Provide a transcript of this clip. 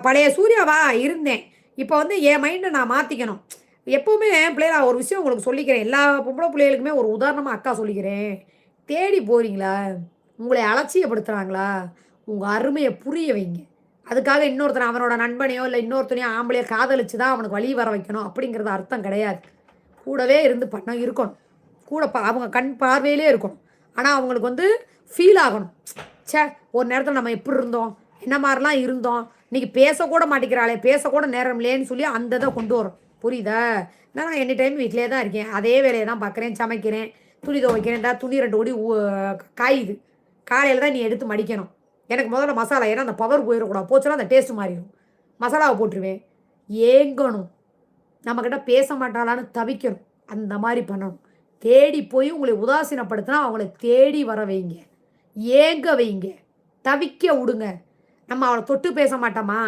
பழைய சூர்யாவா இருந்தேன். இப்ப வந்து என் மைண்ட நான் மாத்திக்கணும். எப்பவுமே பிள்ளைகளா ஒரு விஷயம் உங்களுக்கு சொல்லிக்கிறேன். எல்லா பொம்பள பிள்ளைகளுக்குமே ஒரு உதாரணமா அக்கா சொல்லிக்கிறேன். தேடி போறீங்களா? உங்களை அலட்சியப்படுத்துறாங்களா? உங்க அருமைய புரிய வைங்க. அதுக்காக இன்னொருத்தன அவனோட நண்பனையோ, இல்ல இன்னொருத்தனையோ ஆம்பளைய காதலிச்சு தான் அவனுக்கு வழி வர வைக்கணும் அப்படிங்கிறது அர்த்தம் கிடையாது. கூடவே இருந்து இருக்கணும். கூட அவங்க கண் பார்வையிலே இருக்கணும். ஆனா அவங்களுக்கு வந்து ஃபீல் ஆகணும். ச்சே! ஒரு நேரத்தில நம்ம எப்டி இருந்தோம்? என்ன மாரிலாம் இருந்தோம்? இன்னைக்கு பேசக்கூட மாட்டேங்கிறாளே! பேசக்கூட நேரம் இல்லையேன்னு சொல்லி அந்த இத கொண்டு வரும். புரியுதா? நான் எனி டைம் வீட்லயே தான் இருக்கேன். அதே வேலைய தான் பார்க்குறேன், சமைக்கிறேன், துணி துவைக்கிறேன். இந்தா துணி 2 ஒடி காயுது. காலையில தான் நீ எடுத்து மடிக்கணும். எனக்கு முதல்ல மசாலா ஏன்னா அந்த பவர் போயிறக்கூடாது. போச்சுன்னா அந்த டேஸ்ட் மாறிரும். மசாலாவ போட்டுருவேன். ஏங்கணும். நம்மகிட்ட பேச மாட்டாளான்னு தவிக்கணும். அந்த மாரி பண்ணணும். தேடி போய் உங்கள உதாசீனப்படுத்தினா, அவங்கள தேடி வர வைங்க. ஏங்க வைங்க. தவிக்க உடுங்க. நம்ம அவள தொட்டு பேச மாட்டோமா?